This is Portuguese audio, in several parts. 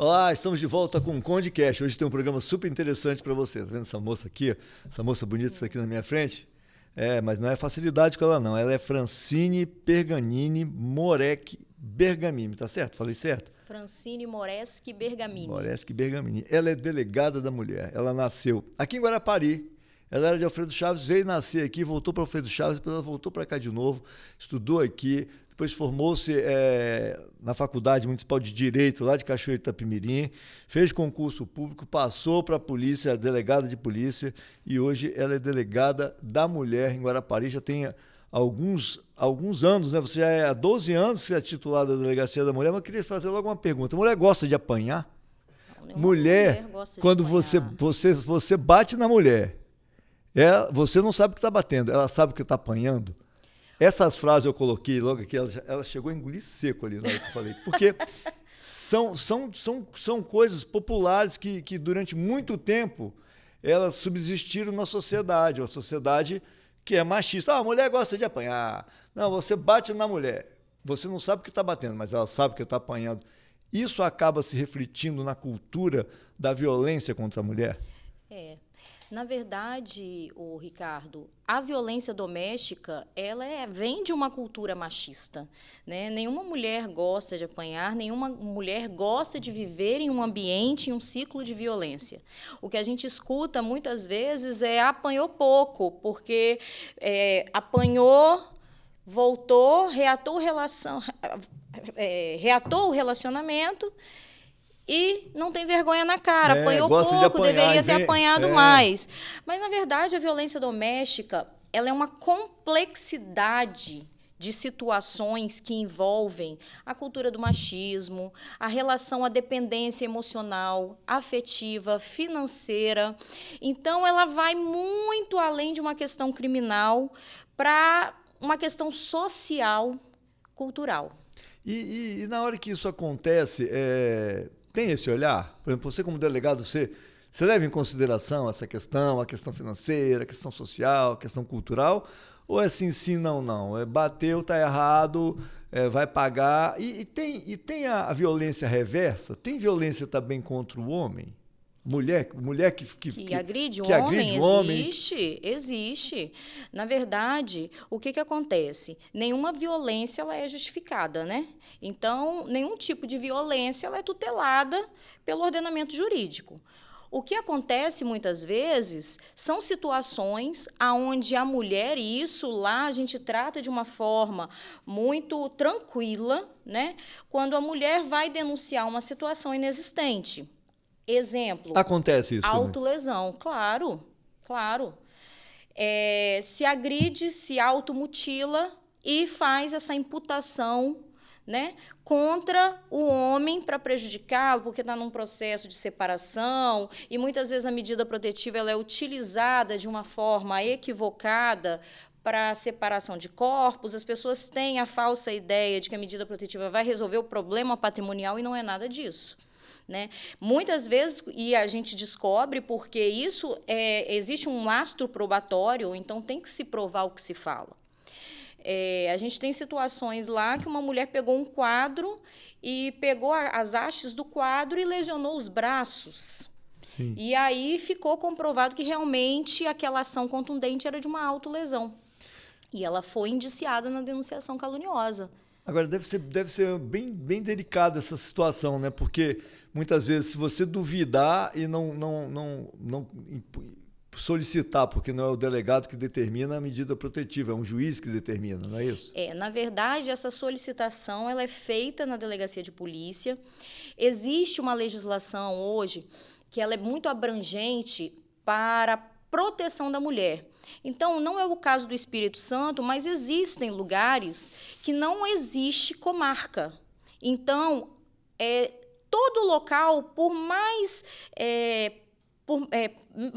Olá, estamos de volta com o Conde Cash. Hoje tem um programa super interessante para você. Tá vendo essa moça aqui? Essa moça bonita que está aqui na minha frente? Mas não é facilidade com ela, não. Ela é Francine Perganini Morec Bergamini, tá certo? Falei certo? Francine Moreschi Bergamini. Moreschi Bergamini. Ela é delegada da mulher. Ela nasceu aqui em Guarapari. Ela era de Alfredo Chaves, veio nascer aqui, voltou para Alfredo Chaves, depois ela voltou para cá de novo, estudou aqui, depois formou-se na Faculdade Municipal de Direito, lá de Cachoeiro de Itapemirim, fez concurso público, passou para a polícia, delegada de polícia, e hoje ela é delegada da mulher em Guarapari, já tem alguns anos, né? Você já é há 12 anos que é titulada da Delegacia da Mulher, mas eu queria fazer logo uma pergunta. A mulher gosta de apanhar? Não, mulher gosta quando de apanhar. você bate na mulher, você não sabe que está batendo, ela sabe que está apanhando. Essas frases eu coloquei logo aqui, ela chegou a engolir seco ali na hora que eu falei. Porque são coisas populares que durante muito tempo elas subsistiram na sociedade. Uma sociedade que é machista. A mulher gosta de apanhar. Não, você bate na mulher. Você não sabe que está batendo, mas ela sabe que está apanhando. Isso acaba se refletindo na cultura da violência contra a mulher? Na verdade, Ricardo, a violência doméstica, vem de uma cultura machista, né? Nenhuma mulher gosta de apanhar, nenhuma mulher gosta de viver em um ambiente, em um ciclo de violência. O que a gente escuta muitas vezes é apanhou pouco, porque apanhou, voltou, reatou o relacionamento, e não tem vergonha na cara, apanhou pouco, deveria ter apanhado mais. Mas, na verdade, a violência doméstica ela é uma complexidade de situações que envolvem a cultura do machismo, a relação à dependência emocional, afetiva, financeira. Então, ela vai muito além de uma questão criminal para uma questão social, cultural. E na hora que isso acontece, tem esse olhar? Por exemplo, você como delegado, você leva em consideração essa questão, a questão financeira, a questão social, a questão cultural? Ou é assim, sim, não? Bateu, está errado, vai pagar. E tem a violência reversa? Tem violência também contra o homem? Mulher que agride o homem? Existe. Na verdade, o que acontece? Nenhuma violência ela é justificada, né? Então, nenhum tipo de violência ela é tutelada pelo ordenamento jurídico. O que acontece muitas vezes são situações onde a mulher, e isso lá a gente trata de uma forma muito tranquila, né? Quando a mulher vai denunciar uma situação inexistente. Exemplo. Acontece isso autolesão, claro. Se agride, se automutila e faz essa imputação, né, contra o homem para prejudicá-lo, porque está num processo de separação e muitas vezes a medida protetiva ela é utilizada de uma forma equivocada para a separação de corpos. As pessoas têm a falsa ideia de que a medida protetiva vai resolver o problema patrimonial e não é nada disso. Né? Muitas vezes, e a gente descobre porque existe um lastro probatório, então tem que se provar o que se fala. A gente tem situações lá que uma mulher pegou um quadro e pegou as hastes do quadro e lesionou os braços. Sim. E aí ficou comprovado que realmente aquela ação contundente era de uma autolesão. E ela foi indiciada na denunciação caluniosa. Agora, deve ser bem delicada essa situação, né? Porque muitas vezes, se você duvidar e não solicitar, porque não é o delegado que determina a medida protetiva, é um juiz que determina, não é isso? Na verdade, essa solicitação ela é feita na delegacia de polícia. Existe uma legislação hoje que ela é muito abrangente para a proteção da mulher. Então, não é o caso do Espírito Santo, mas existem lugares que não existe comarca. Então, todo local, por mais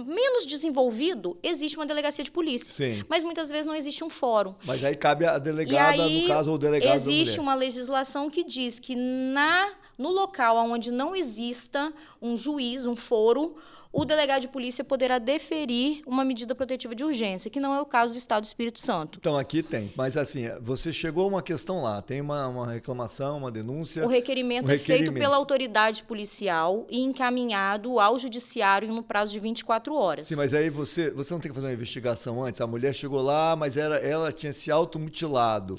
menos desenvolvido, existe uma delegacia de polícia. Sim. Mas muitas vezes não existe um fórum. Mas aí cabe a delegada, no caso, ou o delegado da mulher. Existe uma legislação que diz que no local onde não exista um juiz, um foro, o delegado de polícia poderá deferir uma medida protetiva de urgência, que não é o caso do Estado do Espírito Santo. Então, aqui tem. Mas, assim, você chegou a uma questão lá, tem uma reclamação, uma denúncia. O requerimento é feito pela autoridade policial e encaminhado ao judiciário no prazo de 24 horas. Sim, mas aí você não tem que fazer uma investigação antes? A mulher chegou lá, mas ela tinha se automutilado.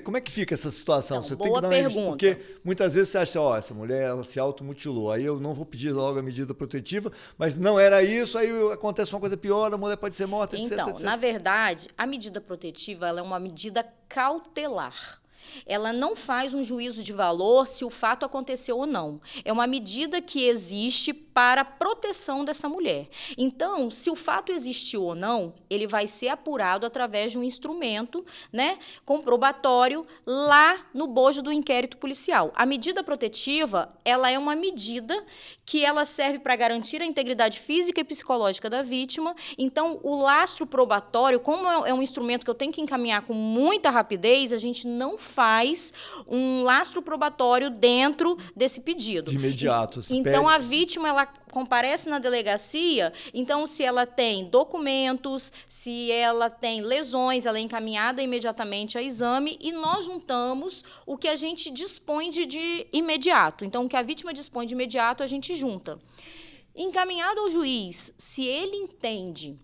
Como é que fica essa situação? Então, você boa tem que dar pergunta. Porque muitas vezes você acha, essa mulher ela se automutilou, aí eu não vou pedir logo a medida protetiva, mas não era isso, aí acontece uma coisa pior, a mulher pode ser morta, etc, Então, etc. na verdade, a medida protetiva ela é uma medida cautelar. Ela não faz um juízo de valor se o fato aconteceu ou não. É uma medida que existe para a proteção dessa mulher. Então, se o fato existiu ou não, ele vai ser apurado através de um instrumento, né, comprobatório lá no bojo do inquérito policial. A medida protetiva, ela é uma medida que ela serve para garantir a integridade física e psicológica da vítima. Então, o lastro probatório, como é um instrumento que eu tenho que encaminhar com muita rapidez, a gente não faz um lastro probatório dentro desse pedido. De imediato. Então, a vítima, ela comparece na delegacia, então, se ela tem documentos, se ela tem lesões, ela é encaminhada imediatamente a exame e nós juntamos o que a gente dispõe de imediato. Então, o que a vítima dispõe de imediato, a gente junta. Encaminhado ao juiz, se ele entende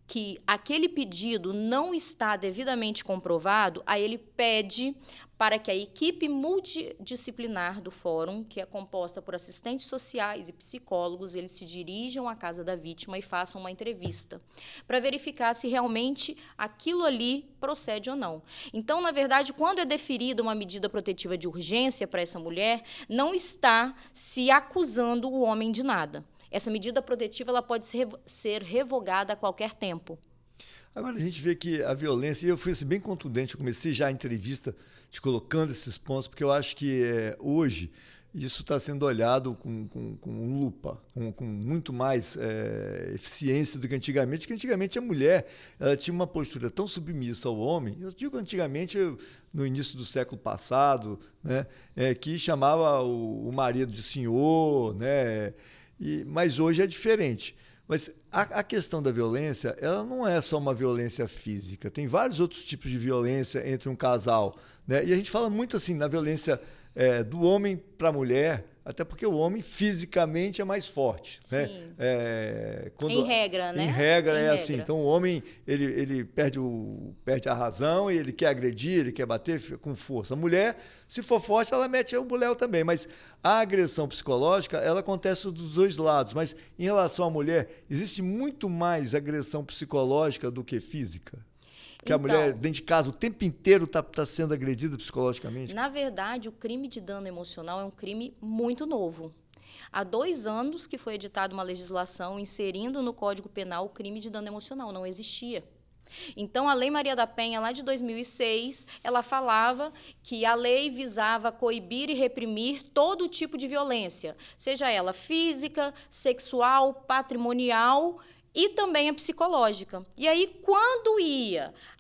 que aquele pedido não está devidamente comprovado, aí ele pede para que a equipe multidisciplinar do fórum, que é composta por assistentes sociais e psicólogos, eles se dirijam à casa da vítima e façam uma entrevista para verificar se realmente aquilo ali procede ou não. Então, na verdade, quando é deferida uma medida protetiva de urgência para essa mulher, não está se acusando o homem de nada. Essa medida protetiva ela pode ser revogada a qualquer tempo. Agora a gente vê que a violência, e eu fui assim, bem contundente, eu comecei já a entrevista te colocando esses pontos, porque eu acho que hoje isso está sendo olhado com lupa, com muito mais eficiência do que antigamente, porque antigamente a mulher ela tinha uma postura tão submissa ao homem, eu digo antigamente, no início do século passado, né, que chamava o marido de senhor, né, mas hoje é diferente. Mas a questão da violência, ela não é só uma violência física. Tem vários outros tipos de violência entre um casal, né? E a gente fala muito assim na violência do homem para a mulher, até porque o homem fisicamente é mais forte. Sim. Né? Em regra, né? Em regra é assim. Então o homem ele perde a razão e ele quer agredir, ele quer bater com força. A mulher, se for forte, ela mete o buléu também. Mas a agressão psicológica, ela acontece dos dois lados. Mas em relação à mulher, existe muito mais agressão psicológica do que física? Que a mulher, dentro de casa, o tempo inteiro está sendo agredida psicologicamente? Na verdade, o crime de dano emocional é um crime muito novo. Há 2 anos que foi editada uma legislação inserindo no Código Penal o crime de dano emocional. Não existia. Então, a Lei Maria da Penha, lá de 2006, ela falava que a lei visava coibir e reprimir todo tipo de violência, seja ela física, sexual, patrimonial e também a psicológica. E aí, quando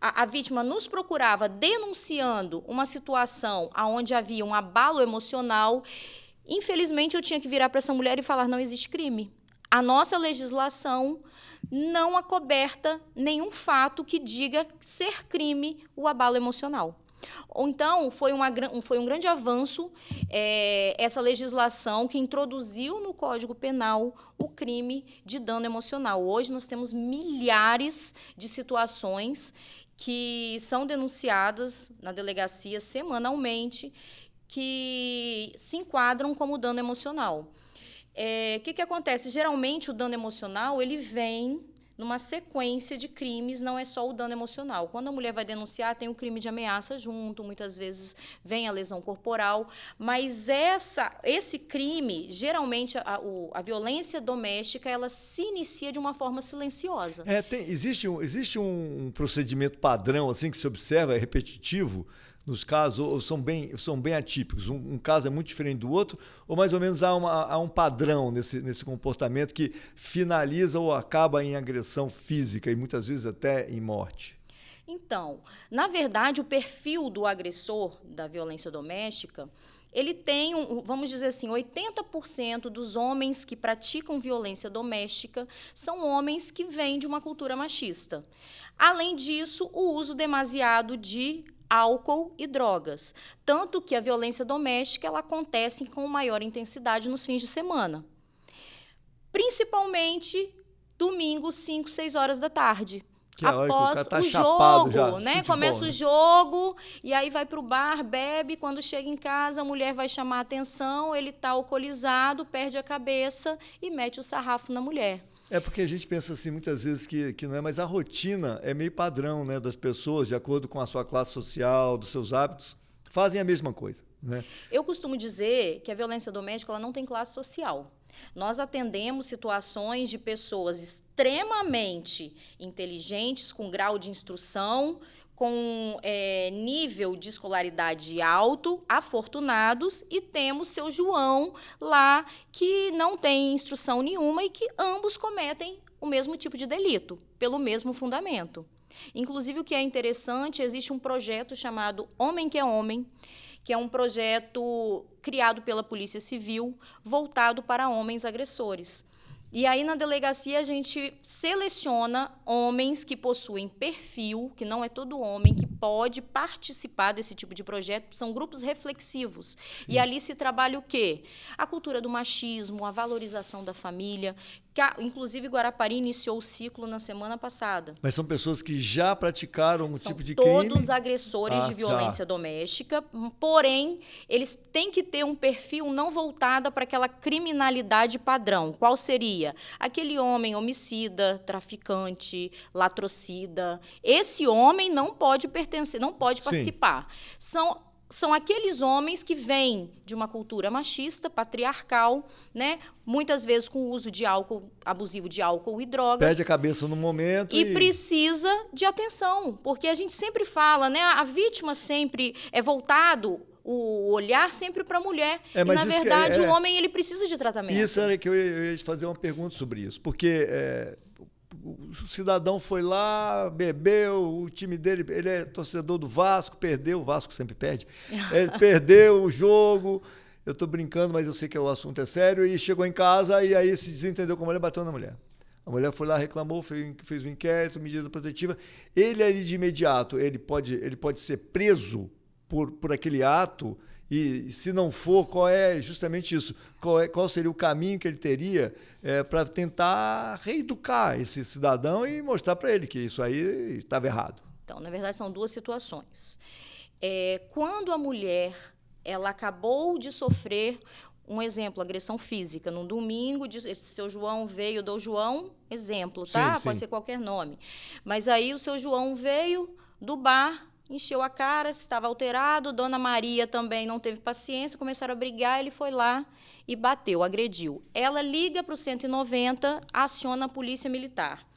a vítima nos procurava denunciando uma situação onde havia um abalo emocional, infelizmente eu tinha que virar para essa mulher e falar: não existe crime. A nossa legislação não acoberta nenhum fato que diga ser crime o abalo emocional. Ou então, foi um grande avanço essa legislação que introduziu no Código Penal o crime de dano emocional. Hoje nós temos milhares de situações que são denunciadas na delegacia semanalmente que se enquadram como dano emocional. O que acontece? Geralmente, o dano emocional ele vem numa sequência de crimes, não é só o dano emocional. Quando a mulher vai denunciar, tem o crime de ameaça junto, muitas vezes vem a lesão corporal, mas esse crime, geralmente, a violência doméstica, ela se inicia de uma forma silenciosa. Existe um procedimento padrão assim que se observa, é repetitivo, nos casos, ou são bem atípicos? Um caso é muito diferente do outro, ou mais ou menos há um padrão nesse comportamento que finaliza ou acaba em agressão física e muitas vezes até em morte? Então, na verdade, o perfil do agressor da violência doméstica, ele tem, vamos dizer assim, 80% dos homens que praticam violência doméstica são homens que vêm de uma cultura machista. Além disso, o uso demasiado de álcool e drogas. Tanto que a violência doméstica ela acontece com maior intensidade nos fins de semana. Principalmente domingo, 5, 6 horas da tarde. Que é a hora que o após cara tá o chapado jogo, já, né? futebol, Começa né? o jogo e aí vai pro bar, bebe, quando chega em casa a mulher vai chamar a atenção, ele tá alcoolizado, perde a cabeça e mete o sarrafo na mulher. É porque a gente pensa assim muitas vezes que não é, mas a rotina é meio padrão, né, das pessoas, de acordo com a sua classe social, dos seus hábitos, fazem a mesma coisa, né? Eu costumo dizer que a violência doméstica ela não tem classe social. Nós atendemos situações de pessoas extremamente inteligentes, com grau de instrução, com nível de escolaridade alto, afortunados, e temos seu João lá que não tem instrução nenhuma e que ambos cometem o mesmo tipo de delito, pelo mesmo fundamento. Inclusive, o que é interessante, existe um projeto chamado Homem que é Homem, que é um projeto criado pela Polícia Civil, voltado para homens agressores. E aí, na delegacia, a gente seleciona homens que possuem perfil, que não é todo homem que pode participar desse tipo de projeto, são grupos reflexivos. Sim. E ali se trabalha o quê? A cultura do machismo, a valorização da família. Inclusive, Guarapari iniciou o ciclo na semana passada. Mas são pessoas que já praticaram um tipo de crime? São todos agressores de violência doméstica, porém, eles têm que ter um perfil não voltado para aquela criminalidade padrão. Qual seria? Aquele homem homicida, traficante, latrocida. Esse homem não pode pertencer, não pode participar. São aqueles homens que vêm de uma cultura machista, patriarcal, né? Muitas vezes com o uso de álcool, abusivo de álcool e drogas. Perde a cabeça no momento e precisa de atenção, porque a gente sempre fala, né? A vítima sempre é voltado o olhar sempre para a mulher. E, na verdade, o homem ele precisa de tratamento. Isso era que eu ia te fazer uma pergunta sobre isso, porque o cidadão foi lá, bebeu, o time dele, ele é torcedor do Vasco, perdeu, o Vasco sempre perde, ele perdeu o jogo, eu estou brincando, mas eu sei que o assunto é sério, e chegou em casa e aí se desentendeu com a mulher, bateu na mulher. A mulher foi lá, reclamou, fez um inquérito, medida protetiva. Ele ali de imediato, ele pode ser preso por aquele ato. E se não for, qual é justamente isso? Qual seria o caminho que ele teria para tentar reeducar esse cidadão e mostrar para ele que isso aí estava errado? Então, na verdade, são duas situações. Quando a mulher ela acabou de sofrer, um exemplo, agressão física, num domingo, seu João veio, do João, exemplo, tá? Sim. Pode ser qualquer nome. Mas aí o seu João veio do bar, encheu a cara, estava alterado, Dona Maria também não teve paciência, começaram a brigar, ele foi lá e bateu, agrediu. Ela liga para o 190, aciona a polícia militar.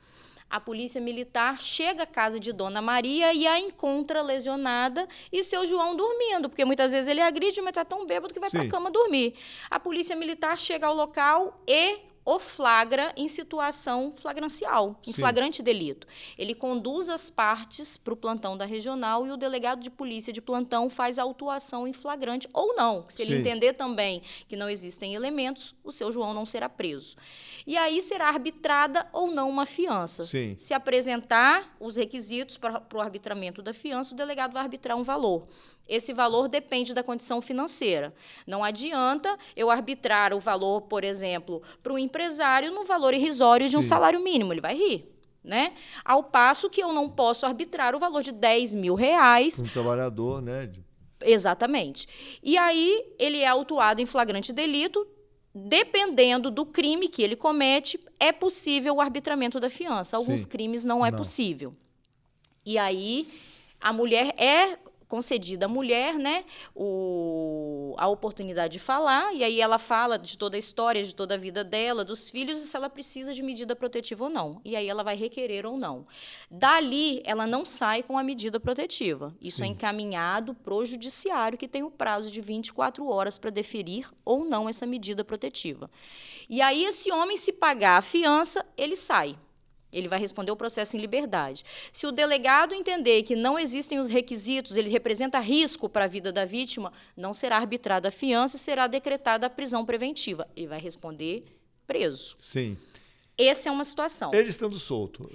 A polícia militar chega à casa de Dona Maria e a encontra lesionada e seu João dormindo, porque muitas vezes ele agride, mas está tão bêbado que vai para a cama dormir. A polícia militar chega ao local e o flagra em situação flagrancial, em flagrante delito. Ele conduz as partes para o plantão da regional e o delegado de polícia de plantão faz a autuação em flagrante ou não. Se ele entender também que não existem elementos, o seu João não será preso. E aí será arbitrada ou não uma fiança. Sim. Se apresentar os requisitos para o arbitramento da fiança, o delegado vai arbitrar um valor. Esse valor depende da condição financeira. Não adianta eu arbitrar o valor, por exemplo, para um empresário no valor irrisório de um salário mínimo. Ele vai rir, né? Ao passo que eu não posso arbitrar o valor de R$10 mil. Um trabalhador, né? Exatamente. E aí ele é autuado em flagrante delito. Dependendo do crime que ele comete, é possível o arbitramento da fiança. Alguns crimes não é possível. E aí a mulher concedida à mulher, né, a oportunidade de falar, e aí ela fala de toda a história, de toda a vida dela, dos filhos, e se ela precisa de medida protetiva ou não. E aí ela vai requerer ou não. Dali, ela não sai com a medida protetiva. Isso é encaminhado para o judiciário, que tem o prazo de 24 horas para deferir ou não essa medida protetiva. E aí, esse homem, se pagar a fiança, ele sai. Ele vai responder o processo em liberdade. Se o delegado entender que não existem os requisitos, ele representa risco para a vida da vítima, não será arbitrada a fiança e será decretada a prisão preventiva. Ele vai responder preso. Sim. Essa é uma situação. Ele estando solto.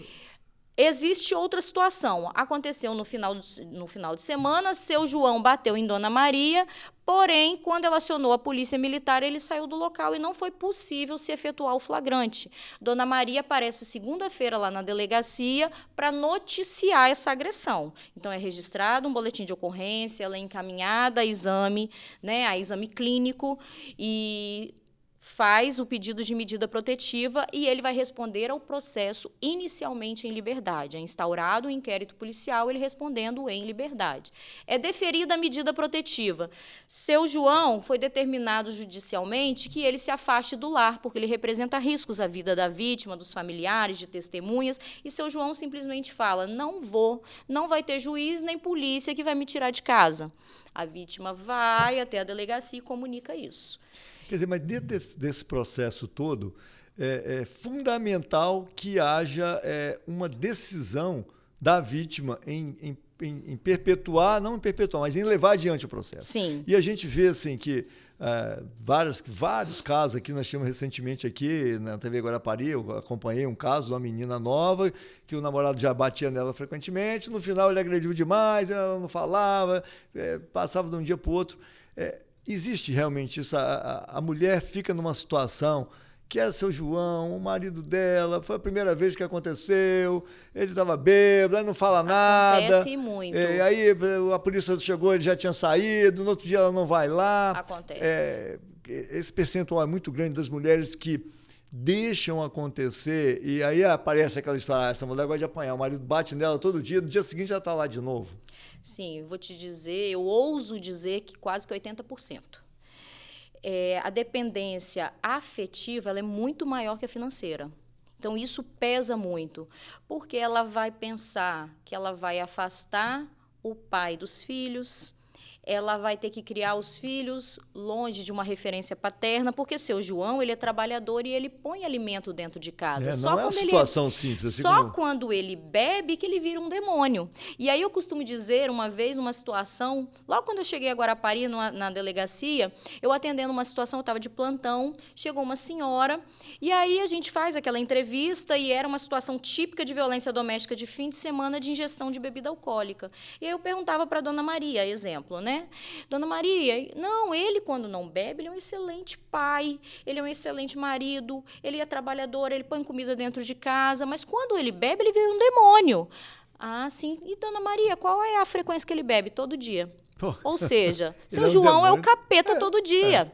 Existe outra situação. Aconteceu no final de semana, seu João bateu em Dona Maria, porém, quando ela acionou a polícia militar, ele saiu do local e não foi possível se efetuar o flagrante. Dona Maria aparece segunda-feira lá na delegacia para noticiar essa agressão. Então, é registrado um boletim de ocorrência, ela é encaminhada a exame, né, a exame clínico e faz o pedido de medida protetiva e ele vai responder ao processo inicialmente em liberdade. É instaurado o inquérito policial, ele respondendo em liberdade. É deferida a medida protetiva. Seu João foi determinado judicialmente que ele se afaste do lar, porque ele representa riscos à vida da vítima, dos familiares, de testemunhas, e seu João simplesmente fala, não vou, não vai ter juiz nem polícia que vai me tirar de casa. A vítima vai até a delegacia e comunica isso. Quer dizer, mas dentro desse processo todo, é fundamental que haja uma decisão da vítima em perpetuar, não em perpetuar, mas em levar adiante o processo. Sim. E a gente vê assim, que vários casos aqui, nós tínhamos recentemente aqui na TV Guarapari, eu acompanhei um caso de uma menina nova, que o namorado já batia nela frequentemente, no final ele agrediu demais, ela não falava, passava de um dia para o outro. Existe realmente isso, a mulher fica numa situação que era seu João, o marido dela, foi a primeira vez que aconteceu, ele estava bêbado, não fala nada. Acontece muito. Aí a polícia chegou, ele já tinha saído, no outro dia ela não vai lá. Acontece. Esse percentual é muito grande das mulheres que deixam acontecer e aí aparece aquela história, essa mulher gosta de apanhar, o marido bate nela todo dia, no dia seguinte ela está lá de novo. Sim, vou te dizer, eu ouso dizer que quase que 80%. A dependência afetiva ela é muito maior que a financeira. Então, isso pesa muito, porque ela vai pensar que ela vai afastar o pai dos filhos, ela vai ter que criar os filhos longe de uma referência paterna, porque seu João, ele é trabalhador e ele põe alimento dentro de casa. Não é uma situação simples. Assim só quando ele bebe que ele vira um demônio. E aí eu costumo dizer, uma vez, uma situação, logo quando eu cheguei a Guarapari, na delegacia, eu atendendo uma situação, eu estava de plantão, chegou uma senhora, e aí a gente faz aquela entrevista, e era uma situação típica de violência doméstica de fim de semana de ingestão de bebida alcoólica. E aí eu perguntava para a Dona Maria, exemplo, né? Dona Maria, não, ele quando não bebe, ele é um excelente pai, ele é um excelente marido, ele é trabalhador, ele põe comida dentro de casa, mas quando ele bebe, ele vira um demônio. Ah, sim. E Dona Maria, qual é a frequência que ele bebe? Todo dia. Ou seja, seu João é o capeta todo dia.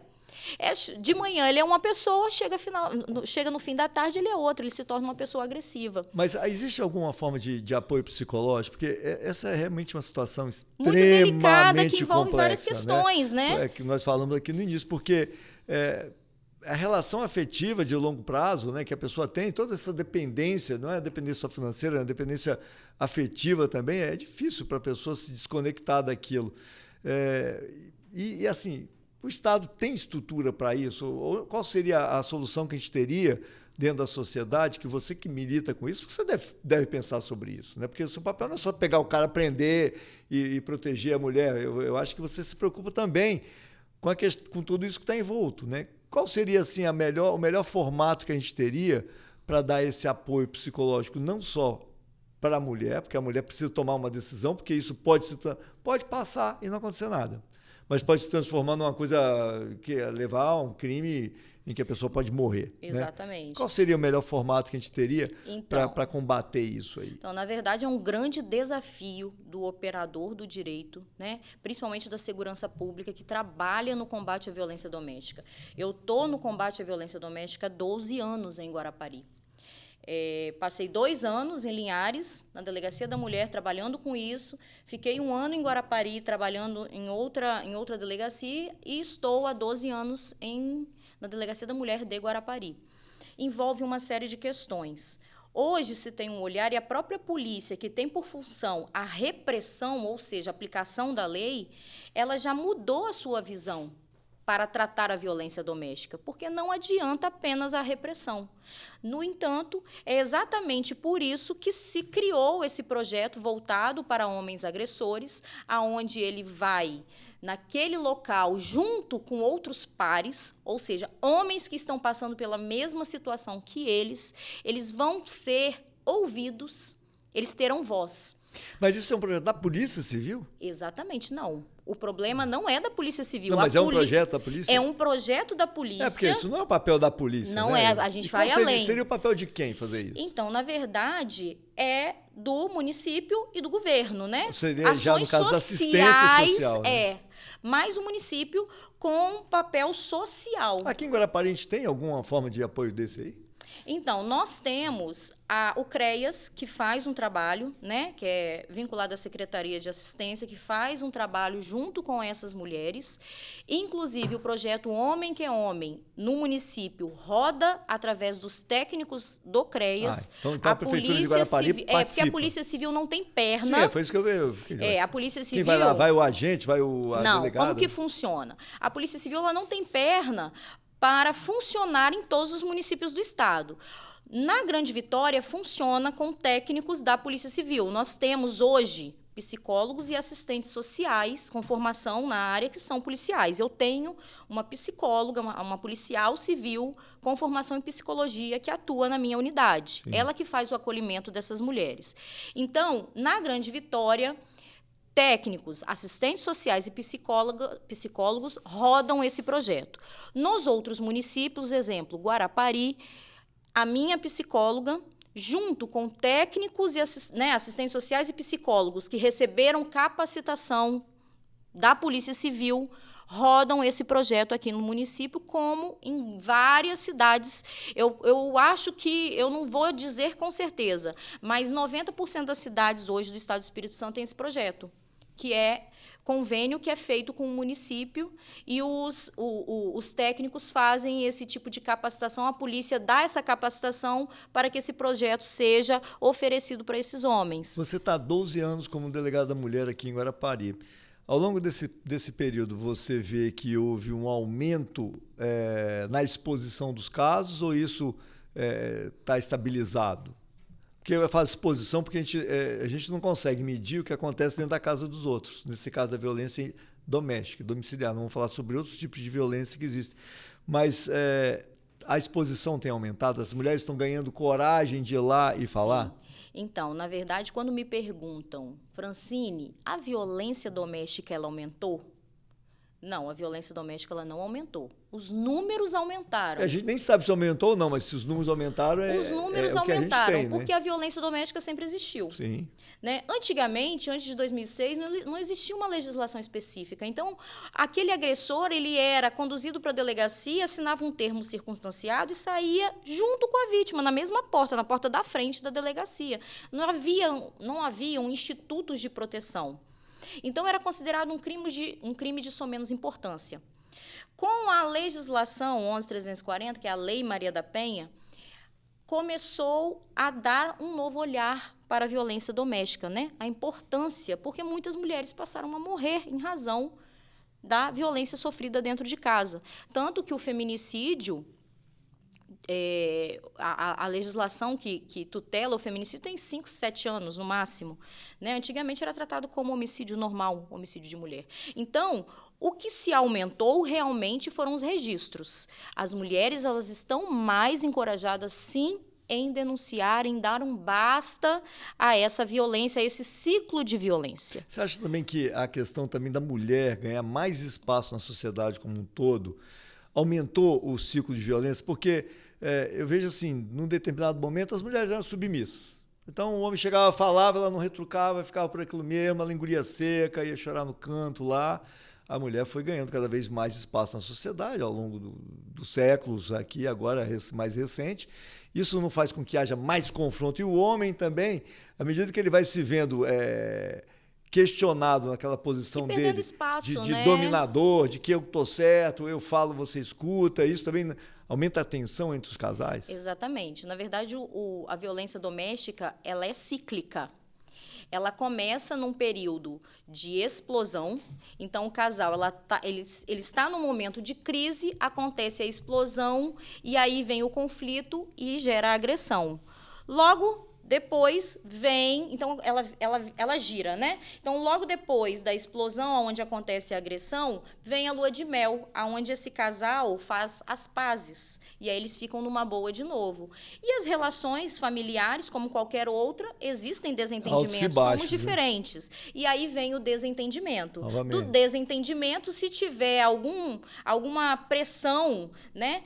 De manhã ele é uma pessoa, chega no fim da tarde ele é outra, ele se torna uma pessoa agressiva. Mas existe alguma forma de apoio psicológico? Porque essa é realmente uma situação muito delicada, que envolve complexa, várias questões, né? Que nós falamos aqui no início, porque a relação afetiva de longo prazo, né, que a pessoa tem, toda essa dependência, não é a dependência só financeira, é a dependência afetiva também, é difícil para a pessoa se desconectar daquilo. E assim, o Estado tem estrutura para isso? Ou qual seria a solução que a gente teria dentro da sociedade, que você que milita com isso, você deve pensar sobre isso, né? Porque o seu papel não é só pegar o cara, prender e proteger a mulher. Eu acho que você se preocupa também com tudo isso que está envolto, né? Qual seria assim, o melhor formato que a gente teria para dar esse apoio psicológico, não só para a mulher, porque a mulher precisa tomar uma decisão, porque isso pode passar e não acontecer nada. Mas pode se transformar numa coisa que levar a um crime em que a pessoa pode morrer. Exatamente. Né? Qual seria o melhor formato que a gente teria para combater isso aí? Então, na verdade, é um grande desafio do operador do direito, né? Principalmente da segurança pública, que trabalha no combate à violência doméstica. Eu estou no combate à violência doméstica há 12 anos em Guarapari. Passei 2 anos em Linhares, na Delegacia da Mulher, trabalhando com isso. Fiquei 1 ano em Guarapari, trabalhando em outra delegacia, e estou há 12 anos na Delegacia da Mulher de Guarapari. Envolve uma série de questões. Hoje se tem um olhar, e a própria polícia, que tem por função a repressão, ou seja, a aplicação da lei, ela já mudou a sua visão para tratar a violência doméstica, porque não adianta apenas a repressão. No entanto, é exatamente por isso que se criou esse projeto voltado para homens agressores, aonde ele vai naquele local junto com outros pares, ou seja, homens que estão passando pela mesma situação que eles vão ser ouvidos, eles terão voz. Mas isso é um projeto da Polícia Civil? Exatamente, não. O problema não é da Polícia Civil. Não, mas é um projeto da polícia? É um projeto da polícia. É, porque isso não é o papel da polícia, não né? é, a gente vai além. Seria o papel de quem fazer isso? Então, na verdade, é do município e do governo, né? Seria Ações já no caso da assistência social, né? Mas o município com papel social. Aqui em Guarapari a gente tem alguma forma de apoio desse aí? Então, nós temos o CREAS, que faz um trabalho, né, que é vinculado à Secretaria de Assistência, que faz um trabalho junto com essas mulheres. Inclusive, o projeto Homem que é Homem, no município, roda através dos técnicos do CREAS. Então a Prefeitura de Guarapari participa. Porque a Polícia Civil não tem perna. Sim, foi isso que eu vi. A Polícia Civil... Quem vai lá? Vai o agente? Vai o não, delegado? Como que funciona? A Polícia Civil ela não tem perna para funcionar em todos os municípios do estado. Na Grande Vitória, funciona com técnicos da Polícia Civil. Nós temos hoje psicólogos e assistentes sociais com formação na área que são policiais. Eu tenho uma psicóloga, uma policial civil com formação em psicologia que atua na minha unidade. Sim. Ela que faz o acolhimento dessas mulheres. Então, na Grande Vitória, técnicos, assistentes sociais e psicólogos rodam esse projeto. Nos outros municípios, exemplo, Guarapari, a minha psicóloga, junto com técnicos e assistentes sociais e psicólogos que receberam capacitação da Polícia Civil, rodam esse projeto aqui no município, como em várias cidades. Eu acho que, eu não vou dizer com certeza, mas 90% das cidades hoje do estado do Espírito Santo tem esse projeto, que é convênio que é feito com o município e os técnicos fazem esse tipo de capacitação, a polícia dá essa capacitação para que esse projeto seja oferecido para esses homens. Você está há 12 anos como delegada da mulher aqui em Guarapari. Ao longo desse período, você vê que houve um aumento na exposição dos casos ou isso está estabilizado? Porque eu faço exposição porque a gente não consegue medir o que acontece dentro da casa dos outros. Nesse caso da violência doméstica, domiciliar. Não vamos falar sobre outros tipos de violência que existem. Mas a exposição tem aumentado? As mulheres estão ganhando coragem de ir lá e falar? Então, na verdade, quando me perguntam, Francine, a violência doméstica ela aumentou? Não, a violência doméstica ela não aumentou. Os números aumentaram. A gente nem sabe se aumentou ou não, mas se os números aumentaram, os números o que aumentaram, a gente tem, porque a violência doméstica sempre existiu. Sim. Né? Antigamente, antes de 2006, não existia uma legislação específica. Então, aquele agressor ele era conduzido para a delegacia, assinava um termo circunstanciado e saía junto com a vítima, na mesma porta, na porta da frente da delegacia. Não haviam institutos de proteção. Então, era considerado um crime de somenos importância. Com a legislação 11.340, que é a Lei Maria da Penha, começou a dar um novo olhar para a violência doméstica, né? A importância, porque muitas mulheres passaram a morrer em razão da violência sofrida dentro de casa. Tanto que o feminicídio, a legislação que tutela o feminicídio tem 5, 7 anos no máximo. Né? Antigamente era tratado como homicídio normal, homicídio de mulher. Então, o que se aumentou realmente foram os registros. As mulheres elas estão mais encorajadas, sim, em denunciar, em dar um basta a essa violência, a esse ciclo de violência. Você acha também que a questão também da mulher ganhar mais espaço na sociedade como um todo aumentou o ciclo de violência? Porque eu vejo assim, num determinado momento as mulheres eram submissas. Então o homem chegava, falava, ela não retrucava, ficava por aquilo mesmo, ela engolia seca, ia chorar no canto lá. A mulher foi ganhando cada vez mais espaço na sociedade ao longo dos séculos, aqui agora mais recente. Isso não faz com que haja mais confronto. E o homem também, à medida que ele vai se vendo questionado naquela posição dele espaço, de né? dominador, de que eu estou certo, eu falo, você escuta, isso também aumenta a tensão entre os casais? Exatamente. Na verdade, a violência doméstica ela é cíclica. ela começa num período de explosão. Então, o casal ele está num momento de crise, acontece a explosão, e aí vem o conflito e gera a agressão. Logo depois vem, então ela gira, né? Então, logo depois da explosão, onde acontece a agressão, vem a lua de mel, onde esse casal faz as pazes. E aí eles ficam numa boa de novo. E as relações familiares, como qualquer outra, existem desentendimentos, somos diferentes. E aí vem o desentendimento. Novamente. Do desentendimento, se tiver alguma pressão, né?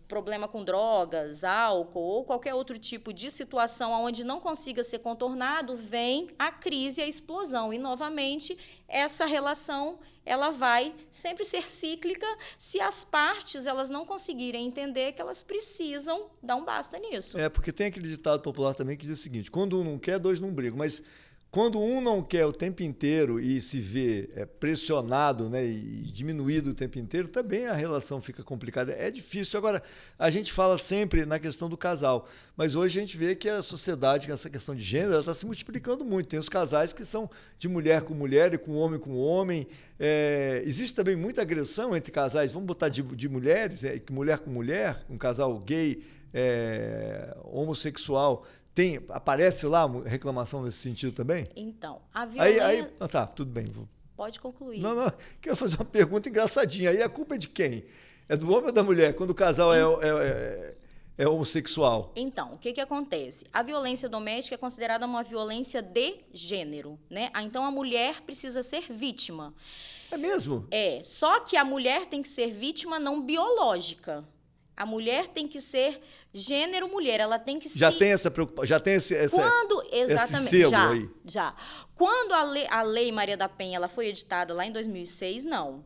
Problema com drogas, álcool ou qualquer outro tipo de situação onde não consiga ser contornado, vem a crise e a explosão. E, novamente, essa relação ela vai sempre ser cíclica se as partes elas não conseguirem entender que elas precisam dar um basta nisso. Porque tem aquele ditado popular também que diz o seguinte: quando um não quer, dois não brigam. Mas quando um não quer o tempo inteiro e se vê pressionado, né, e diminuído o tempo inteiro, também a relação fica complicada. É difícil. Agora, a gente fala sempre na questão do casal, mas hoje a gente vê que a sociedade, com essa questão de gênero, está se multiplicando muito. Tem os casais que são de mulher com mulher e com homem. Existe também muita agressão entre casais, vamos botar de mulheres, mulher com mulher, um casal gay, homossexual. Aparece lá reclamação nesse sentido também? Então, a violência... Tá, tudo bem. Pode concluir. Não, quero fazer uma pergunta engraçadinha. Aí a culpa é de quem? É do homem ou da mulher, quando o casal é homossexual? Então, o que acontece? A violência doméstica é considerada uma violência de gênero, né? Então, a mulher precisa ser vítima. É mesmo? Só que a mulher tem que ser vítima não biológica. A mulher tem que ser gênero mulher, ela tem que já tem essa preocupação, já tem esse selo aí. Já. Quando a lei Maria da Penha ela foi editada lá em 2006, não.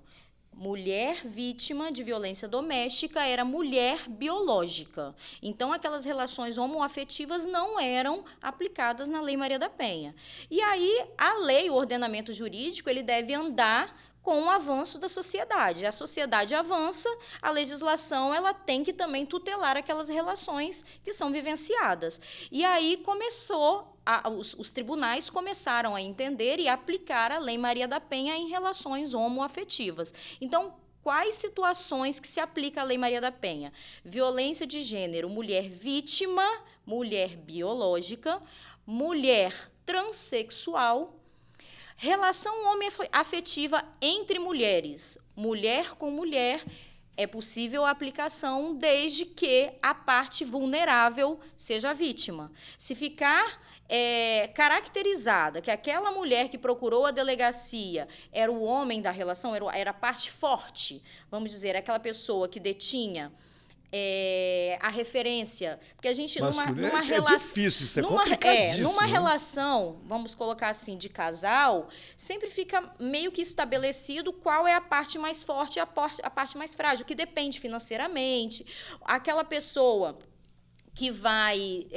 Mulher vítima de violência doméstica era mulher biológica. Então, aquelas relações homoafetivas não eram aplicadas na lei Maria da Penha. E aí, a lei, o ordenamento jurídico, ele deve andar com o avanço da sociedade. A sociedade avança, a legislação ela tem que também tutelar aquelas relações que são vivenciadas. E aí os tribunais começaram a entender e aplicar a Lei Maria da Penha em relações homoafetivas. Então, quais situações que se aplica a Lei Maria da Penha? Violência de gênero, mulher vítima, mulher biológica, mulher transexual, relação homoafetiva entre mulheres, mulher com mulher, é possível a aplicação desde que a parte vulnerável seja a vítima. Se ficar caracterizada que aquela mulher que procurou a delegacia era o homem da relação, era a parte forte, vamos dizer, aquela pessoa que detinha a referência, porque a gente numa relação difícil, isso é complicadíssimo. Numa relação, vamos colocar assim, de casal, sempre fica meio que estabelecido qual é a parte mais forte e a parte mais frágil, que depende financeiramente. Aquela pessoa que vai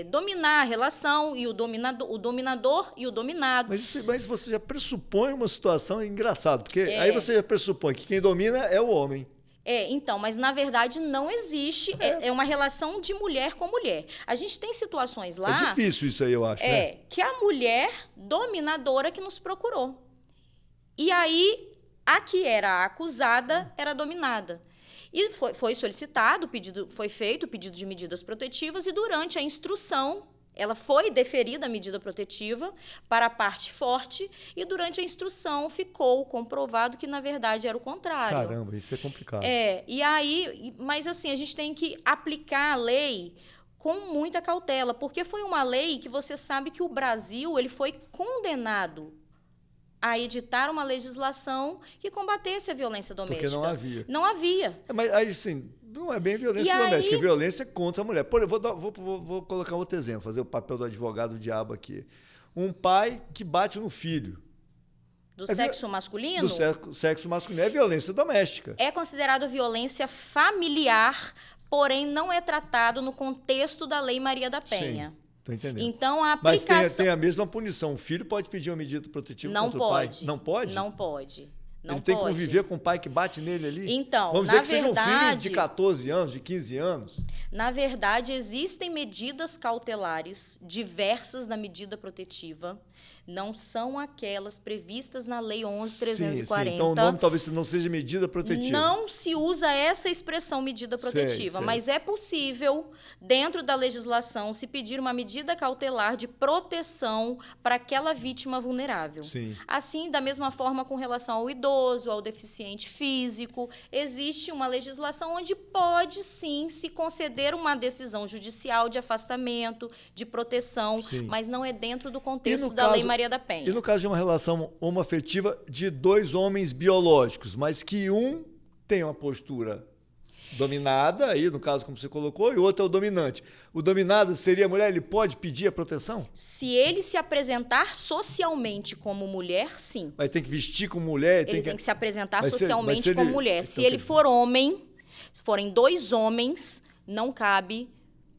dominar a relação e o dominador e o dominado. Mas você já pressupõe uma situação engraçada, porque aí você já pressupõe que quem domina é o homem. Então, mas na verdade não existe, é uma relação de mulher com mulher. A gente tem situações lá... É difícil isso aí, eu acho, né? Que a mulher dominadora que nos procurou. E aí, a que era a acusada era dominada. E foi solicitado, foi feito o pedido de medidas protetivas e durante a instrução... Ela foi deferida a medida protetiva para a parte forte e durante a instrução ficou comprovado que, na verdade, era o contrário. Caramba, isso é complicado. Mas assim, a gente tem que aplicar a lei com muita cautela, porque foi uma lei que você sabe que o Brasil ele foi condenado a editar uma legislação que combatesse a violência doméstica. Porque não havia. Não havia. Mas aí, assim, não é bem violência doméstica, é violência contra a mulher. Por exemplo, vou colocar outro exemplo, fazer o papel do advogado do diabo aqui. Um pai que bate no filho. Do sexo masculino? Do sexo masculino. É violência doméstica. É considerado violência familiar, porém não é tratado no contexto da Lei Maria da Penha. Sim. Estou entendendo. Então, a aplicação... Mas tem a mesma punição. O filho pode pedir uma medida protetiva contra o pai? Não pode? Não pode. Ele tem que conviver com o pai que bate nele ali? Então, vamos dizer que seja um filho de 14 anos, de 15 anos. Na verdade, existem medidas cautelares diversas da medida protetiva, não são aquelas previstas na Lei 11.340. Sim. Então, o nome talvez não seja medida protetiva. Não se usa essa expressão medida protetiva, mas é possível, dentro da legislação, se pedir uma medida cautelar de proteção para aquela vítima vulnerável. Sim. Assim, da mesma forma com relação ao idoso, ao deficiente físico, existe uma legislação onde pode, sim, se conceder uma decisão judicial de afastamento, de proteção, mas não é dentro do contexto da Lei Maria da Penha. E no caso de uma relação homoafetiva de dois homens biológicos, mas que um tem uma postura dominada, aí no caso como você colocou, e o outro é o dominante. O dominado seria a mulher, ele pode pedir a proteção? Se ele se apresentar socialmente como mulher, sim. Vai ter que vestir como mulher? Ele tem que se apresentar Mas socialmente como mulher. Então, se ele for homem, se forem dois homens, não cabe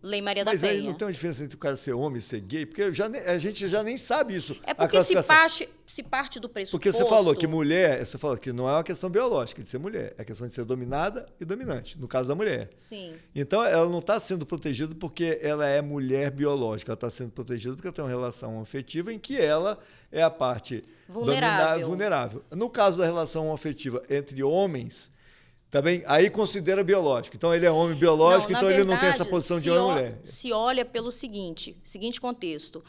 Lei Maria da Penha. Mas aí não tem uma diferença entre o cara ser homem e ser gay? Porque a gente já nem sabe isso. É porque se parte do pressuposto... Porque você falou que mulher, você falou que não é uma questão biológica de ser mulher, é questão de ser dominada e dominante, no caso da mulher. Sim. Então, ela não está sendo protegida porque ela é mulher biológica, ela está sendo protegida porque ela tem uma relação afetiva em que ela é a parte vulnerável. No caso da relação afetiva entre homens... Também, aí considera biológico. Então, ele é homem biológico, então ele não tem essa posição de homem e mulher. Se olha pelo seguinte contexto.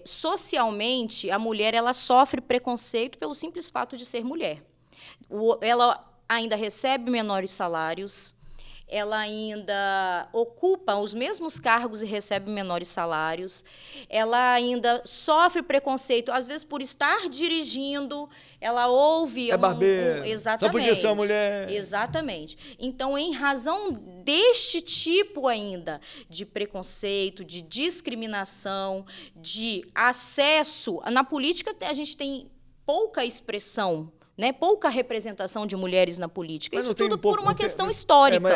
Socialmente, a mulher ela sofre preconceito pelo simples fato de ser mulher. Ela ainda recebe menores salários, ela ainda ocupa os mesmos cargos e recebe menores salários, ela ainda sofre preconceito, às vezes por estar dirigindo, ela ouve... barbeira, exatamente. Só podia ser uma mulher. Exatamente. Então, em razão deste tipo ainda de preconceito, de discriminação, de acesso... Na política, a gente tem pouca expressão, né? Pouca representação de mulheres na política. Mas isso tudo por uma questão histórica.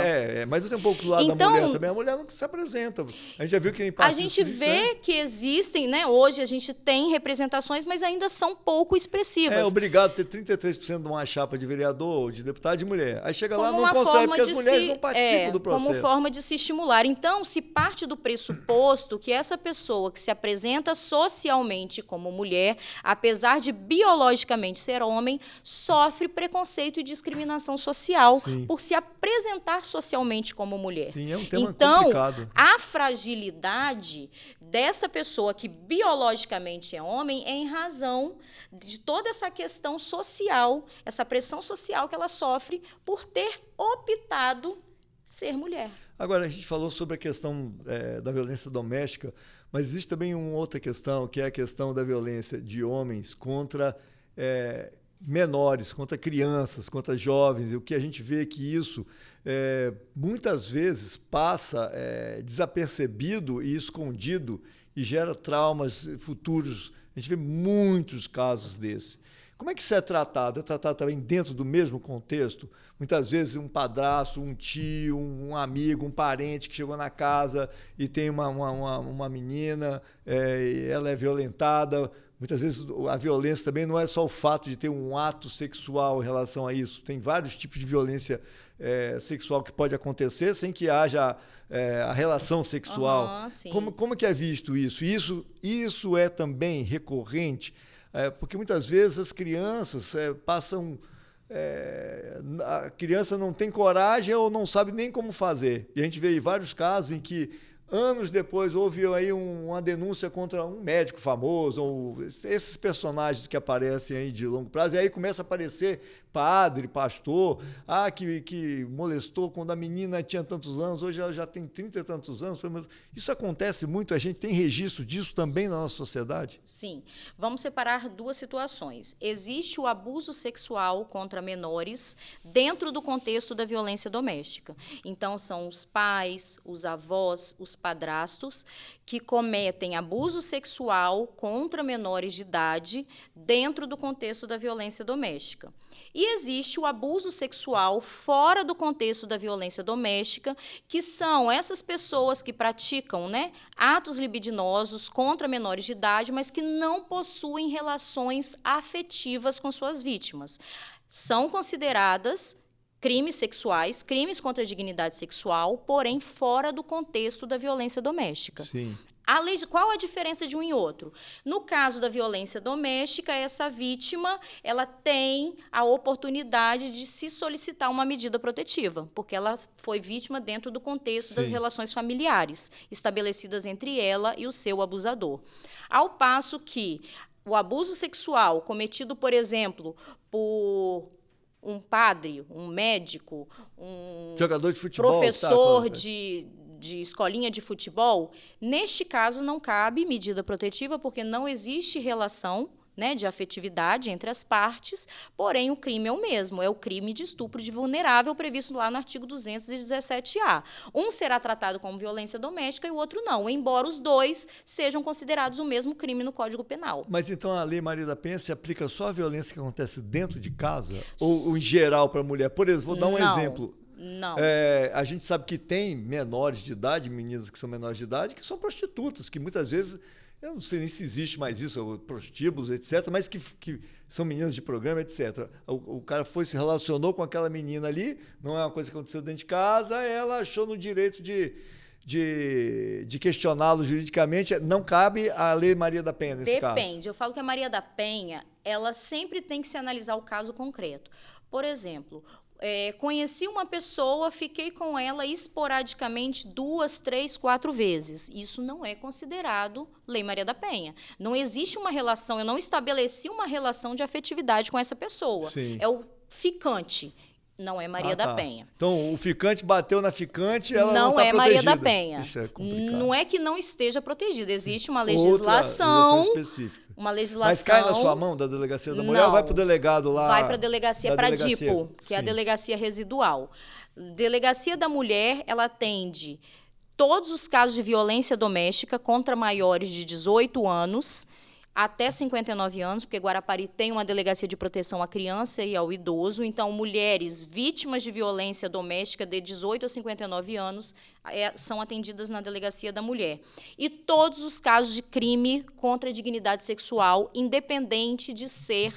Mas não tem um pouco do lado da mulher também. A mulher não se apresenta. A gente já viu que em a gente vê que existem, né? Hoje a gente tem representações, mas ainda são pouco expressivas. É obrigado a ter 33% de uma chapa de vereador ou de deputado de mulher. Aí chega lá, não consegue, porque as mulheres não participam do processo. Como forma de se estimular. Então, se parte do pressuposto que essa pessoa que se apresenta socialmente como mulher, apesar de biologicamente ser homem, sofre preconceito e discriminação social por se apresentar socialmente como mulher. Sim, é um tema complicado. A fragilidade dessa pessoa que biologicamente é homem é em razão de toda essa questão social, essa pressão social que ela sofre por ter optado ser mulher. Agora, a gente falou sobre a questão da violência doméstica, mas existe também uma outra questão, que é a questão da violência de homens contra... menores, contra crianças, contra jovens, e o que a gente vê é que isso muitas vezes passa desapercebido e escondido e gera traumas futuros. A gente vê muitos casos desses. Como é que isso é tratado? É tratado também dentro do mesmo contexto? Muitas vezes um padrasto, um tio, um amigo, um parente que chegou na casa e tem uma menina, ela é violentada. Muitas vezes a violência também não é só o fato de ter um ato sexual em relação a isso. Tem vários tipos de violência sexual que pode acontecer sem que haja a relação sexual. Como que é visto isso? Isso é também recorrente, porque muitas vezes as crianças passam... a criança não tem coragem ou não sabe nem como fazer. E a gente vê vários casos em que anos depois houve aí uma denúncia contra um médico famoso, ou esses personagens que aparecem aí de longo prazo, e aí começa a aparecer padre, pastor, que molestou quando a menina tinha tantos anos, hoje ela já tem 30 e tantos anos. Isso acontece muito, a gente tem registro disso também na nossa sociedade? Sim. Vamos separar duas situações. Existe o abuso sexual contra menores dentro do contexto da violência doméstica. Então, são os pais, os avós, os padrastos que cometem abuso sexual contra menores de idade dentro do contexto da violência doméstica. E existe o abuso sexual fora do contexto da violência doméstica, que são essas pessoas que praticam, né, atos libidinosos contra menores de idade, mas que não possuem relações afetivas com suas vítimas. São consideradas crimes sexuais, crimes contra a dignidade sexual, porém fora do contexto da violência doméstica. Sim. Qual a diferença de um e outro? No caso da violência doméstica, essa vítima ela tem a oportunidade de se solicitar uma medida protetiva, porque ela foi vítima dentro do contexto das relações familiares estabelecidas entre ela e o seu abusador. Ao passo que o abuso sexual cometido, por exemplo, por um padre, um médico, um jogador de futebol, professor de escolinha de futebol, neste caso não cabe medida protetiva, porque não existe relação, né, de afetividade entre as partes, porém o crime é o mesmo, é o crime de estupro de vulnerável previsto lá no artigo 217-A. Um será tratado como violência doméstica e o outro não, embora os dois sejam considerados o mesmo crime no Código Penal. Mas então a Lei Maria da Penha se aplica só à violência que acontece dentro de casa? Ou em geral para a mulher? Por exemplo, vou dar um exemplo. Não. A gente sabe que tem menores de idade, meninas que são menores de idade, que são prostitutas, que muitas vezes, eu não sei nem se existe mais isso, prostíbulos, etc., mas que são meninas de programa, etc. O cara se relacionou com aquela menina ali, não é uma coisa que aconteceu dentro de casa, ela achou no direito de questioná-lo juridicamente. Não cabe a Lei Maria da Penha nesse caso. Depende. Eu falo que a Maria da Penha, ela sempre tem que se analisar o caso concreto. Por exemplo, conheci uma pessoa, fiquei com ela esporadicamente 2, 3, 4 vezes. Isso não é considerado Lei Maria da Penha. Não existe uma relação, eu não estabeleci uma relação de afetividade com essa pessoa. Sim. É o ficante. Não é Maria da Penha. Então, o ficante bateu na ficante, ela não está é protegida. Maria da Penha. Isso é complicado. Não é que não esteja protegida. Existe uma legislação específica. Uma legislação. Mas cai na sua mão da Delegacia da Mulher ou vai para o delegado lá? Vai para a delegacia, para a DIPO, que é a Delegacia Residual. Delegacia da Mulher, ela atende todos os casos de violência doméstica contra maiores de 18 anos até 59 anos, porque Guarapari tem uma delegacia de proteção à criança e ao idoso. Então, mulheres vítimas de violência doméstica de 18 a 59 anos são atendidas na Delegacia da Mulher. E todos os casos de crime contra a dignidade sexual, independente de ser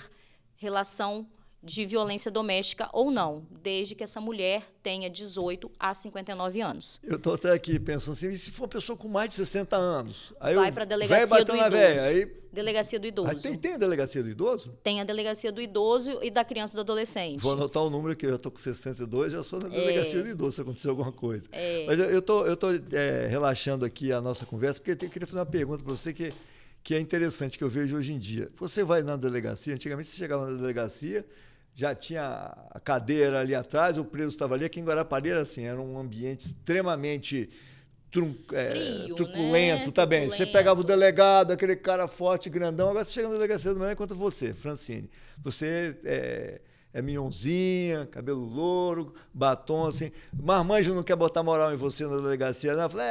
relação de violência doméstica ou não, desde que essa mulher tenha 18 a 59 anos. Eu estou até aqui pensando assim, e se for uma pessoa com mais de 60 anos? Aí vai para a Delegacia do Idoso. Delegacia do Idoso. Tem a Delegacia do Idoso? Tem a Delegacia do Idoso e da Criança e do Adolescente. Vou anotar o número aqui, eu estou com 62, já sou na Delegacia do Idoso, se acontecer alguma coisa. Mas eu tô relaxando aqui a nossa conversa, porque eu queria fazer uma pergunta para você que é interessante, que eu vejo hoje em dia. Você vai na delegacia, antigamente você chegava na delegacia, já tinha a cadeira ali atrás, o preso estava ali. Aqui em Guarapari era assim, era um ambiente extremamente frio, truculento, né? Tá bem. Você pegava o delegado, aquele cara forte, grandão, agora você chega na delegacia da mulher enquanto você, Francine. Você é minhonzinha, cabelo louro, batom, assim. Marmanjo não quer botar moral em você na delegacia, não. Eu falei,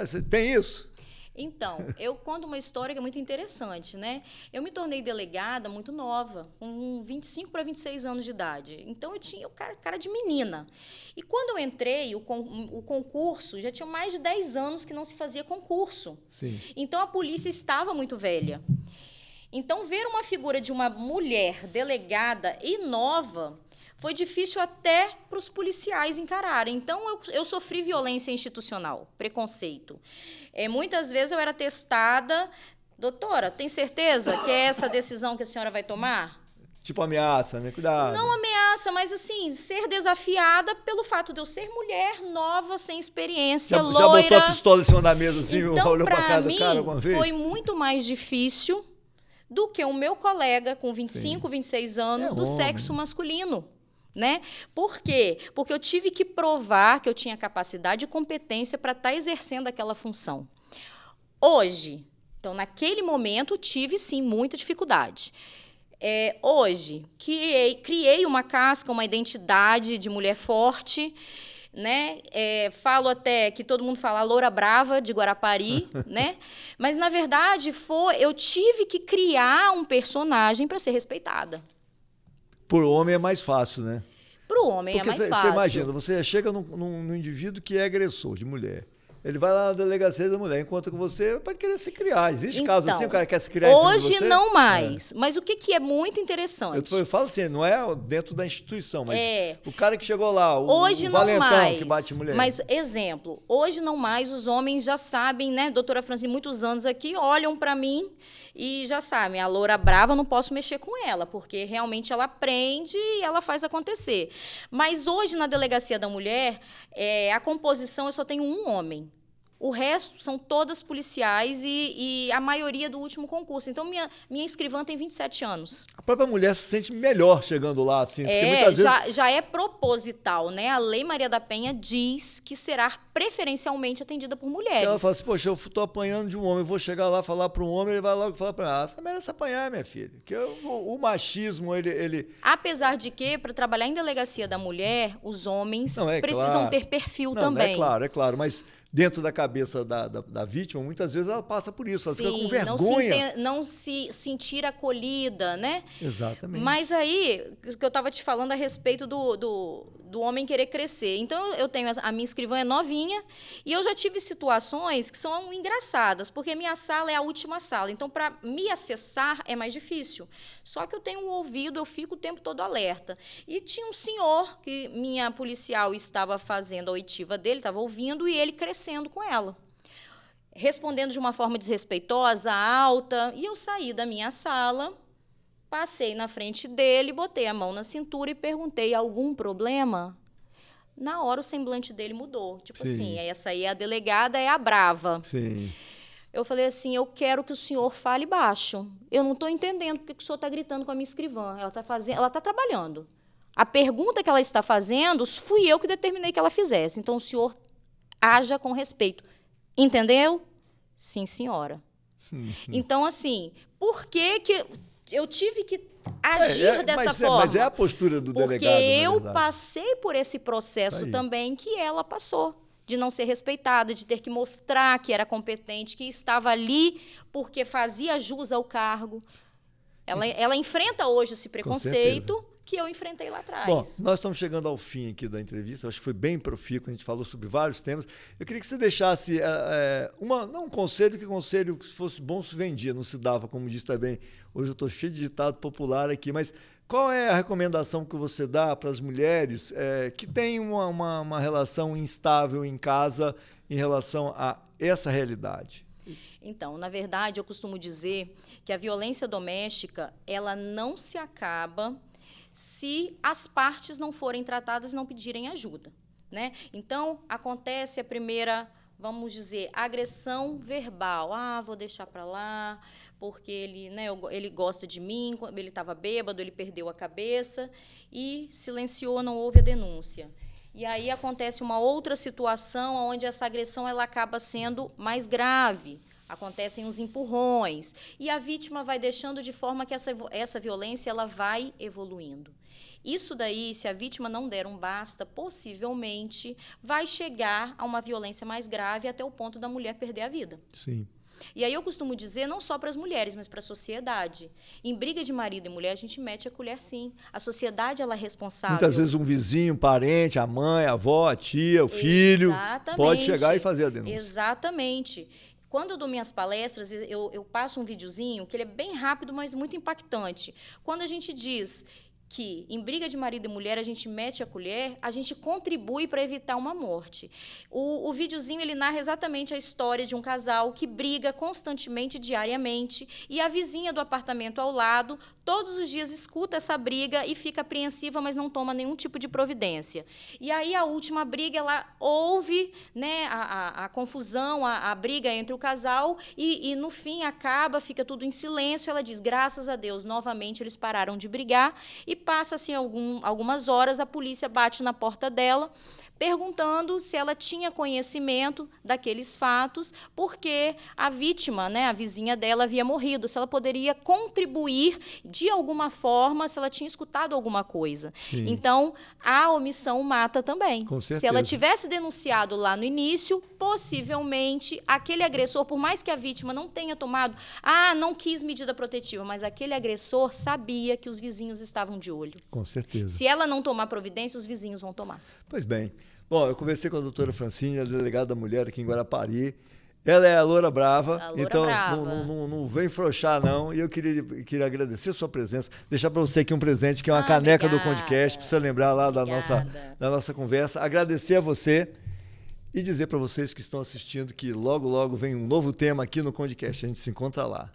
você tem isso? Então, eu conto uma história que é muito interessante, né? Eu me tornei delegada muito nova, com 25 para 26 anos de idade. Então, eu tinha cara de menina. E quando eu entrei, o concurso, já tinha mais de 10 anos que não se fazia concurso. Sim. Então, a polícia estava muito velha. Então, ver uma figura de uma mulher delegada e nova foi difícil até para os policiais encararem. Então, eu sofri violência institucional, preconceito. Muitas vezes eu era testada, doutora, tem certeza que é essa decisão que a senhora vai tomar? Tipo ameaça, né? Cuidado. Não ameaça, mas assim, ser desafiada pelo fato de eu ser mulher, nova, sem experiência, loira. Já botou a pistola em cima da mesa, assim, então, olhou para cara do cara alguma vez? Foi muito mais difícil do que o meu colega com 25, 26 anos do sexo masculino. Né? Por quê? Porque eu tive que provar que eu tinha capacidade e competência para estar exercendo aquela função. Hoje, então, naquele momento, tive, sim, muita dificuldade. Hoje, criei uma casca, uma identidade de mulher forte, né? Falo até que todo mundo fala loura brava de Guarapari, né? Mas, na verdade, eu tive que criar um personagem para ser respeitada. Por homem é mais fácil, né? Para o homem é mais fácil. Você imagina, você chega num indivíduo que é agressor de mulher. Ele vai lá na delegacia da mulher, encontra com você, pode querer se criar. Existe caso assim, o cara quer se criar em cima de hoje você? não mais. Mas o que é muito interessante? Eu falo assim, não é dentro da instituição, mas o cara que chegou lá, hoje o não valentão mais, que bate mulher. Mas, exemplo, hoje não mais, os homens já sabem, né? Doutora Francine, muitos anos aqui, olham para mim e já sabem, a loura brava, não posso mexer com ela, porque realmente ela aprende e ela faz acontecer. Mas hoje, na delegacia da mulher, a composição, eu só tenho um homem. O resto são todas policiais e a maioria do último concurso. Então, minha escrivã tem 27 anos. A própria mulher se sente melhor chegando lá, assim, porque muitas vezes... já é proposital, né? A Lei Maria da Penha diz que será preferencialmente atendida por mulheres. Ela fala assim, poxa, eu estou apanhando de um homem, eu vou chegar lá falar para um homem, ele vai logo falar para ela, você merece apanhar, minha filha. Porque o machismo, ele... Apesar de que, para trabalhar em delegacia da mulher, os homens precisam claro. ter perfil não, também. É claro, mas... Dentro da cabeça da vítima, muitas vezes ela passa por isso, ela fica com vergonha. Não se sentir acolhida, né? Exatamente. Mas aí, o que eu estava te falando a respeito do homem querer crescer. Então, eu tenho a minha escrivã é novinha e eu já tive situações que são engraçadas, porque minha sala é a última sala. Então, para me acessar é mais difícil. Só que eu tenho um ouvido, eu fico o tempo todo alerta. E tinha um senhor que minha policial estava fazendo a oitiva dele, estava ouvindo, e ele crescendo com ela. Respondendo de uma forma desrespeitosa, alta, e eu saí da minha sala, passei na frente dele, botei a mão na cintura e perguntei, algum problema? Na hora o semblante dele mudou. Tipo assim, essa aí é a delegada, é a brava. Sim. Eu falei assim, eu quero que o senhor fale baixo. Eu não estou entendendo porque que o senhor está gritando com a minha escrivã. Ela está trabalhando. A pergunta que ela está fazendo, fui eu que determinei que ela fizesse. Então, o senhor haja com respeito. Entendeu? Sim, senhora. Então, assim, por que eu tive que agir dessa forma? Mas é a postura do delegado, porque eu passei por esse processo também que ela passou. De não ser respeitada, de ter que mostrar que era competente, que estava ali porque fazia jus ao cargo. Ela enfrenta hoje esse preconceito que eu enfrentei lá atrás. Bom, nós estamos chegando ao fim aqui da entrevista. Eu acho que foi bem profícuo, a gente falou sobre vários temas. Eu queria que você deixasse não um conselho, que conselho que se fosse bom se vendia, não se dava, como disse também. Hoje eu estou cheio de ditado popular aqui, mas qual é a recomendação que você dá para as mulheres que têm uma relação instável em casa em relação a essa realidade? Então, na verdade, eu costumo dizer que a violência doméstica, ela não se acaba se as partes não forem tratadas e não pedirem ajuda, né? Então, acontece a primeira, vamos dizer, agressão verbal. Ah, vou deixar para lá, porque ele gosta de mim, ele estava bêbado, ele perdeu a cabeça e silenciou, não houve a denúncia. E aí acontece uma outra situação onde essa agressão ela acaba sendo mais grave. Acontecem os empurrões e a vítima vai deixando de forma que essa violência ela vai evoluindo. Isso daí, se a vítima não der um basta, possivelmente vai chegar a uma violência mais grave até o ponto da mulher perder a vida. Sim. E aí eu costumo dizer, não só para as mulheres, mas para a sociedade. Em briga de marido e mulher, a gente mete a colher, sim. A sociedade, ela é responsável. Muitas vezes um vizinho, um parente, a mãe, a avó, a tia, o filho, pode chegar e fazer a denúncia. Exatamente. Quando eu dou minhas palestras, eu passo um videozinho que ele é bem rápido, mas muito impactante. Quando a gente diz que em briga de marido e mulher a gente mete a colher, a gente contribui para evitar uma morte. O videozinho ele narra exatamente a história de um casal que briga constantemente, diariamente, e a vizinha do apartamento ao lado todos os dias escuta essa briga e fica apreensiva, mas não toma nenhum tipo de providência. E aí a última briga, ela ouve, né, a confusão, a briga entre o casal e no fim acaba, fica tudo em silêncio. Ela diz, graças a Deus, novamente eles pararam de brigar e passa-se algumas horas, a polícia bate na porta dela, perguntando se ela tinha conhecimento daqueles fatos, porque a vítima, né, a vizinha dela, havia morrido, se ela poderia contribuir de alguma forma, se ela tinha escutado alguma coisa. Sim. Então, a omissão mata também. Com certeza. Se ela tivesse denunciado lá no início, possivelmente, aquele agressor, por mais que a vítima não tenha tomado, não quis medida protetiva, mas aquele agressor sabia que os vizinhos estavam de olho. Com certeza. Se ela não tomar providência, os vizinhos vão tomar. Pois bem. Bom, eu conversei com a doutora Francine, a delegada da mulher aqui em Guarapari. Ela é a loura brava, A loura então brava. não vem frouxar, não. E eu queria agradecer a sua presença, deixar para você aqui um presente, que é uma Ah, caneca do obrigada. Condecast, para você lembrar lá da Obrigada. nossa conversa. Agradecer a você e dizer para vocês que estão assistindo que logo, logo vem um novo tema aqui no Condecast. A gente se encontra lá.